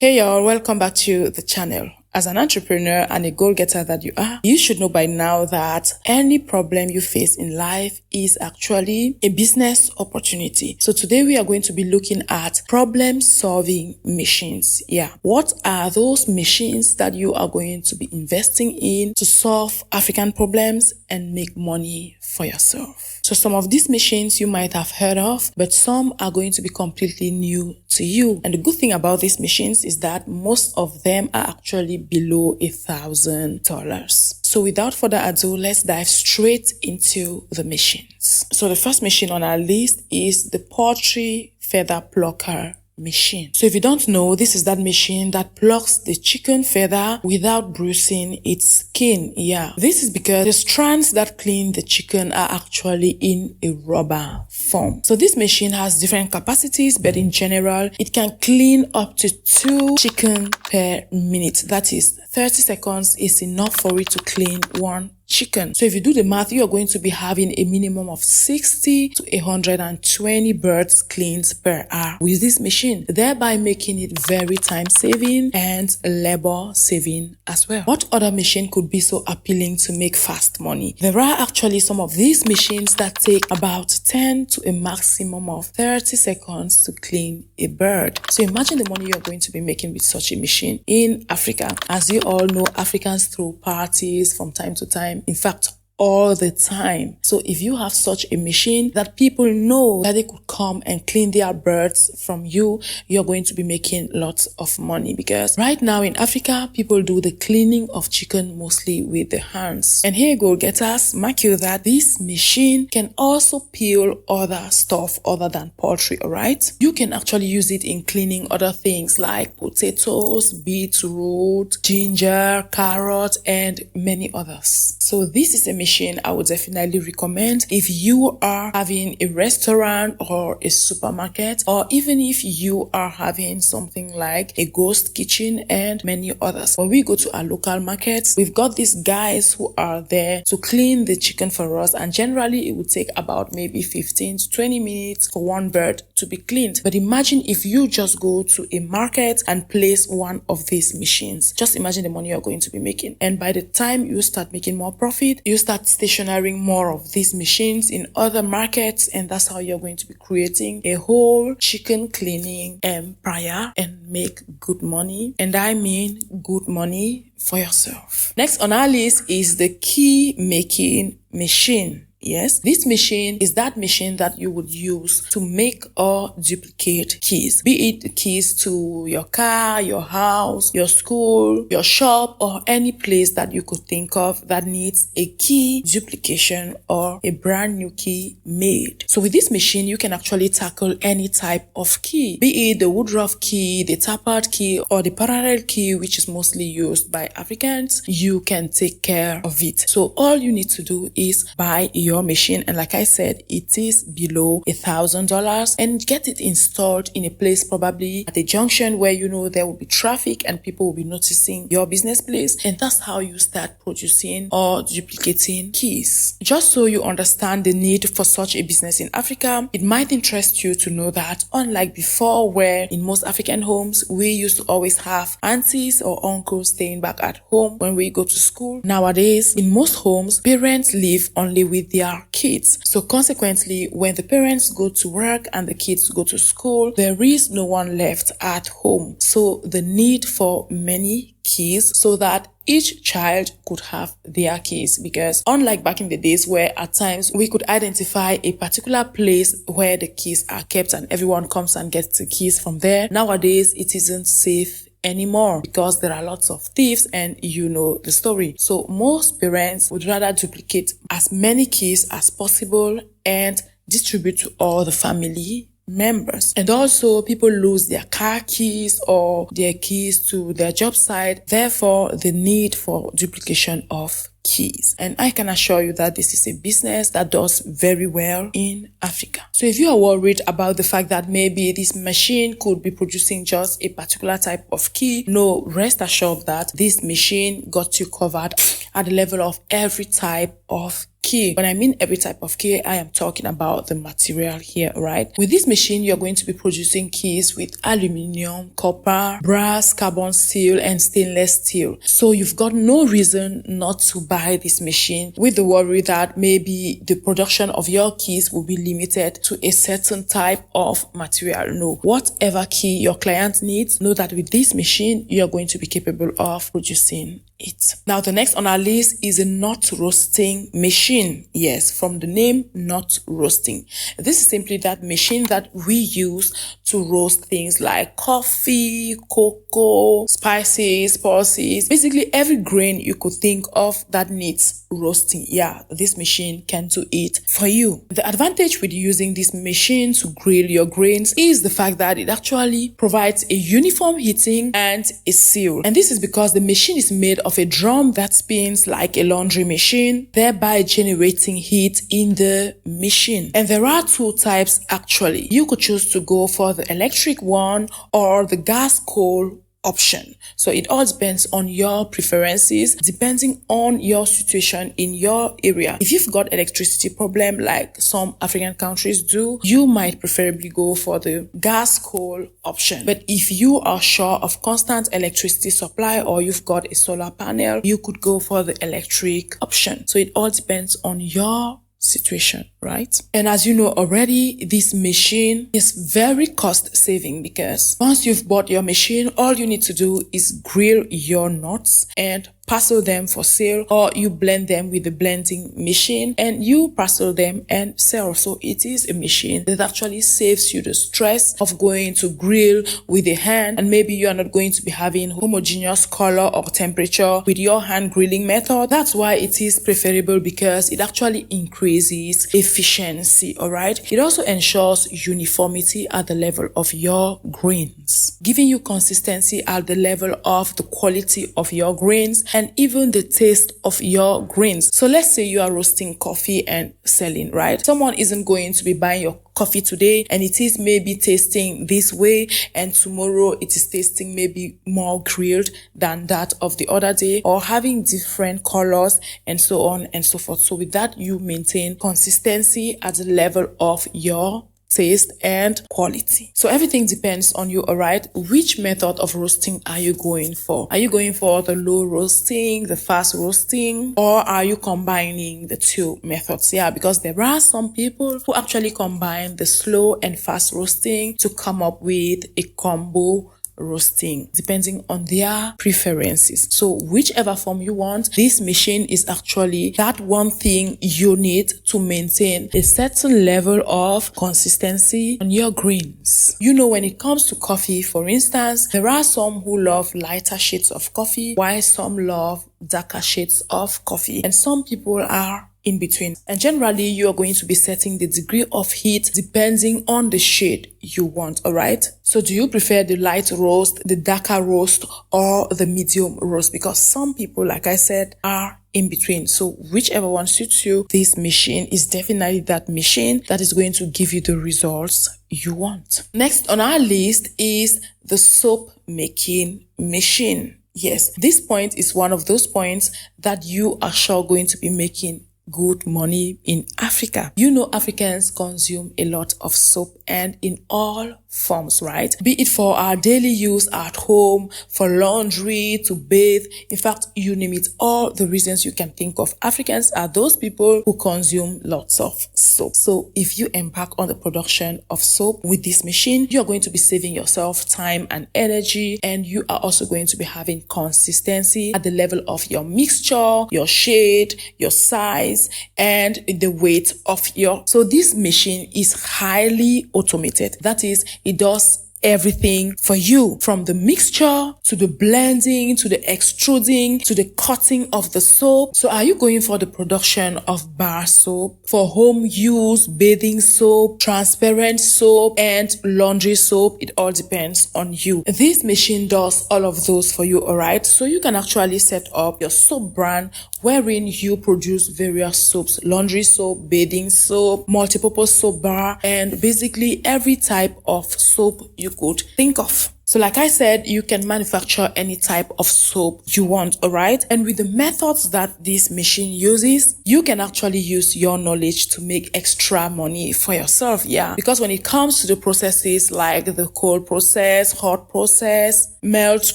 Hey y'all, welcome back to the channel. As an entrepreneur and a goal-getter that you are, you should know by now that any problem you face in life is actually a business opportunity. So today we are going to be looking at problem-solving machines. Yeah. What are those machines that you are going to be investing in to solve African problems and make money for yourself? So some of these machines you might have heard of, but some are going to be completely new to you. And the good thing about these machines is that most of them are actually below $1,000. So without further ado, let's dive straight into the machines. So the first machine on our list is the poultry feather plucker machine. So if you don't know, this is that machine that plucks the chicken feather without bruising its skin. Yeah, this is because the strands that clean the chicken are actually in a rubber form. So this machine has different capacities, but in general, it can clean up to 2 chicken per minute. That is 30 seconds is enough for it to clean 1 chicken. So if you do the math, you are going to be having a minimum of 60 to 120 birds cleaned per hour with this machine, thereby making it very time saving and labor saving as well. What other machine could be so appealing to make fast money? There are actually some of these machines that take about 10 to a maximum of 30 seconds to clean a bird. So imagine the money you're going to be making with such a machine in Africa. As you all know, Africans throw parties from time to time. In fact, all the time. So if you have such a machine that people know that they could come and clean their birds from you, you're going to be making lots of money, because right now in Africa, people do the cleaning of chicken mostly with the hands. And here, goal-getters, mark you that this machine can also peel other stuff other than poultry, alright? You can actually use it in cleaning other things like potatoes, beetroot, ginger, carrot, and many others. So this is a machine I would definitely recommend if you are having a restaurant or a supermarket, or even if you are having something like a ghost kitchen and many others. When we go to our local markets, we've got these guys who are there to clean the chicken for us, and generally it would take about maybe 15 to 20 minutes for 1 bird to be cleaned. But imagine if you just go to a market and place one of these machines. Just imagine the money you're going to be making. And by the time you start making more profit, you start stationaring more of these machines in other markets, and that's how you're going to be creating a whole chicken cleaning empire and make good money. And I mean good money for yourself. Next on our list is the key making machine. Yes, this machine is that machine that you would use to make or duplicate keys, be it the keys to your car, your house, your school, your shop, or any place that you could think of that needs a key duplication or a brand new key made. So with this machine, you can actually tackle any type of key, be it the Woodruff key, the tappard key, or the parallel key, which is mostly used by Africans. You can take care of it. So all you need to do is buy your machine, and like I said, it is below $1,000, and get it installed in a place, probably at a junction where you know there will be traffic and people will be noticing your business place, and that's how you start producing or duplicating keys. Just so you understand the need for such a business in Africa, it might interest you to know that unlike before, where in most African homes we used to always have aunties or uncles staying back at home when we go to school, nowadays in most homes parents live only with their kids. So consequently, when the parents go to work and the kids go to school, there is no one left at home. So the need for many keys so that each child could have their keys, because unlike back in the days where at times we could identify a particular place where the keys are kept and everyone comes and gets the keys from there, nowadays it isn't safe anymore because there are lots of thieves, and you know the story. So most parents would rather duplicate as many keys as possible and distribute to all the family members. And also people lose their car keys or their keys to their job site, therefore the need for duplication of keys. And I can assure you that this is a business that does very well in Africa. So if you are worried about the fact that maybe this machine could be producing just a particular type of key, no, rest assured that this machine got you covered at the level of every type of key. When I mean every type of key, I am talking about the material here, right? With this machine, you're going to be producing keys with aluminium, copper, brass, carbon steel, and stainless steel. So you've got no reason not to buy this machine with the worry that maybe the production of your keys will be limited to a certain type of material. No, whatever key your client needs, know that with this machine, you're going to be capable of producing it. Now, the next on our list is a nut roasting machine. Yes, from the name, nut roasting. This is simply that machine that we use to roast things like coffee, cocoa, spices, pulses, basically every grain you could think of that needs roasting. Yeah, this machine can do it for you. The advantage with using this machine to grill your grains is the fact that it actually provides a uniform heating and a seal. And this is because the machine is made of a drum that spins like a laundry machine, thereby generating heat in the machine. And there are two types actually. You could choose to go for the electric one or the gas coal option. So it all depends on your preferences, depending on your situation in your area. If you've got electricity problem like some African countries do, you might preferably go for the gas coal option. But if you are sure of constant electricity supply or you've got a solar panel, you could go for the electric option. So it all depends on your situation, right? And as you know already, this machine is very cost saving because once you've bought your machine, all you need to do is grill your nuts and parcel them for sale, or you blend them with the blending machine and you parcel them and sell. So it is a machine that actually saves you the stress of going to grill with a hand, and maybe you are not going to be having homogeneous color or temperature with your hand grilling method. That's why it is preferable, because it actually increases efficiency, all right? It also ensures uniformity at the level of your grains, giving you consistency at the level of the quality of your grains and even the taste of your grains. So let's say you are roasting coffee and selling, right? Someone isn't going to be buying your coffee today and it is maybe tasting this way, and tomorrow it is tasting maybe more grilled than that of the other day, or having different colors and so on and so forth. So with that, you maintain consistency at the level of your taste and quality. So everything depends on you, all right? Which method of roasting are you going for? Are you going for the low roasting, the fast roasting, or are you combining the two methods? Yeah, because there are some people who actually combine the slow and fast roasting to come up with a combo roasting, depending on their preferences. So whichever form you want, this machine is actually that one thing you need to maintain a certain level of consistency on your grains. You know, when it comes to coffee, for instance, there are some who love lighter shades of coffee, while some love darker shades of coffee, and some people are in between. And generally, you are going to be setting the degree of heat depending on the shade you want, all right? So do you prefer the light roast, the darker roast, or the medium roast? Because some people, like I said, are in between. So whichever one suits you, this machine is definitely that machine that is going to give you the results you want. Next on our list is the soap making machine. Yes, this point is one of those points that you are sure going to be making good money in Africa. You know, Africans consume a lot of soap, and in all forms, right? Be it for our daily use at home, for laundry, to bathe. In fact, you name it, all the reasons you can think of. Africans are those people who consume lots of soap. So if you embark on the production of soap with this machine, you're going to be saving yourself time and energy, and you are also going to be having consistency at the level of your mixture, your shade, your size, and the weight of your. So this machine is highly automated. That is, it does everything for you, from the mixture to the blending to the extruding to the cutting of the soap. So are you going for the production of bar soap, for home use, bathing soap, transparent soap, and laundry soap? It all depends on you. This machine does all of those for you, all right? So you can actually set up your soap brand wherein you produce various soaps: laundry soap, bathing soap, multipurpose soap bar, and basically every type of soap you could think of. So like I said, you can manufacture any type of soap you want, all right? And with the methods that this machine uses, you can actually use your knowledge to make extra money for yourself, yeah. Because when it comes to the processes like the cold process, hot process, melt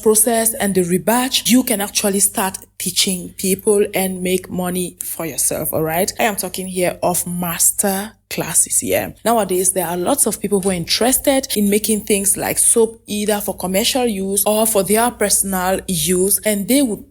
process, and the rebatch, you can actually start teaching people and make money for yourself, all right? I am talking here of master classes. Yeah, nowadays there are lots of people who are interested in making things like soap, either for commercial use or for their personal use, and they would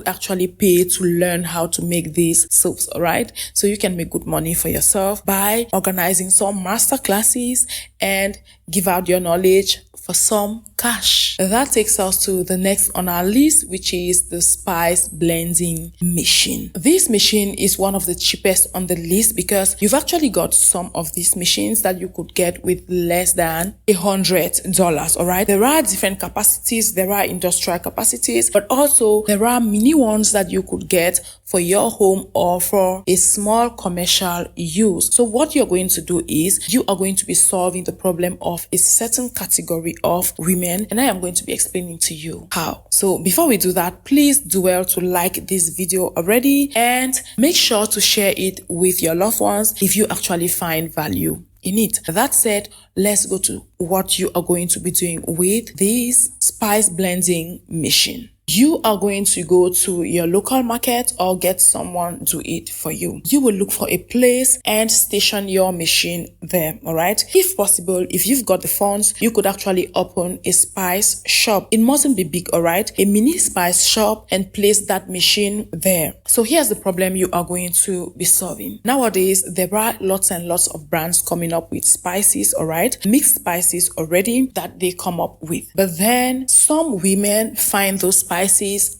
actually pay to learn how to make these soaps, all right? So you can make good money for yourself by organizing some master classes and give out your knowledge for some cash. That takes us to the next on our list, which is the spice blending machine. This machine is one of the cheapest on the list because you've actually got some of these machines that you could get with less than $100, all right? There are different capacities, there are industrial capacities, but also there are mini ones that you could get for your home or for a small commercial use. So what you're going to do is you are going to be solving the problem of a certain category of women, and I am going to be explaining to you how. So before we do that, please do well to like this video already and make sure to share it with your loved ones if you actually find value in it. That said, let's go to what you are going to be doing with this spice blending machine. You are going to go to your local market or get someone to do it for you. You will look for a place and station your machine there, all right? If possible, if you've got the funds, you could actually open a spice shop. It mustn't be big, all right? A mini spice shop and place that machine there. So here's the problem you are going to be solving. Nowadays, there are lots and lots of brands coming up with spices, all right? Mixed spices already that they come up with. But then some women find those spices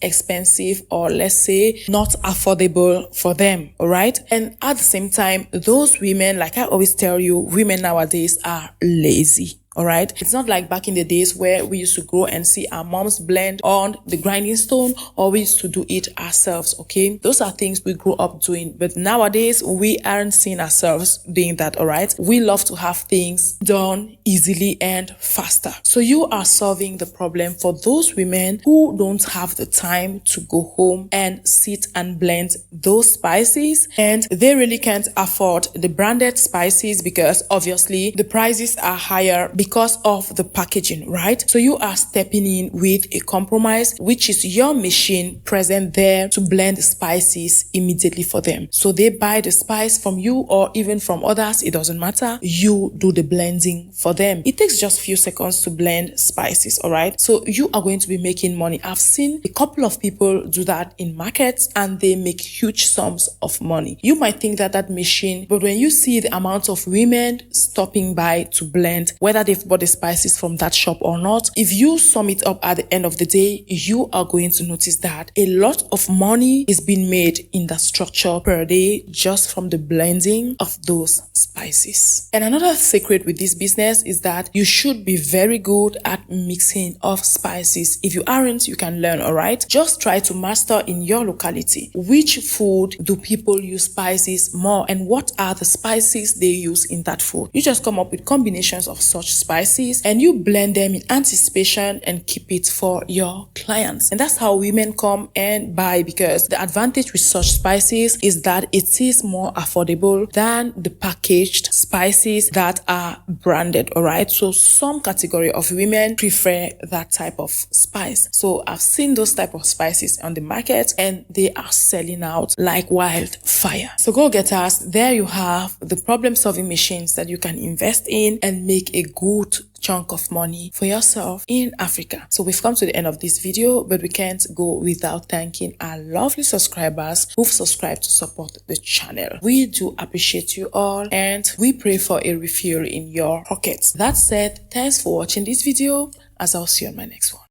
expensive, or let's say not affordable for them, all right? And at the same time, those women, like I always tell you, women nowadays are lazy. All right. It's not like back in the days where we used to go and see our moms blend on the grinding stone, or we used to do it ourselves. Okay. Those are things we grew up doing. But nowadays we aren't seeing ourselves doing that. All right. We love to have things done easily and faster. So you are solving the problem for those women who don't have the time to go home and sit and blend those spices, and they really can't afford the branded spices because obviously the prices are higher because of the packaging, right? So you are stepping in with a compromise, which is your machine present there to blend the spices immediately for them. So they buy the spice from you or even from others, it doesn't matter. You do the blending for them. It takes just a few seconds to blend spices, all right? So you are going to be making money. I've seen a couple of people do that in markets and they make huge sums of money. You might think that machine, but when you see the amount of women stopping by to blend, whether they've bought the spices from that shop or not, if you sum it up at the end of the day, you are going to notice that a lot of money is being made in that structure per day just from the blending of those spices. And another secret with this business is that you should be very good at mixing of spices. If you aren't, you can learn, all right? Just try to master in your locality which food do people use spices more and what are the spices they use in that food. You just come up with combinations of such spices and you blend them in anticipation and keep it for your clients. And that's how women come and buy, because the advantage with such spices is that it is more affordable than the packaged spices that are branded, all right? So some category of women prefer that type of spice. So I've seen those type of spices on the market and they are selling out like wildfire. So go getters, there you have the problem solving machines that you can invest in and make a good chunk of money for yourself in Africa. So we've come to the end of this video, but we can't go without thanking our lovely subscribers who've subscribed to support the channel. We do appreciate you all and we pray for a refill in your pockets. That said, thanks for watching this video, as I'll see you on my next one.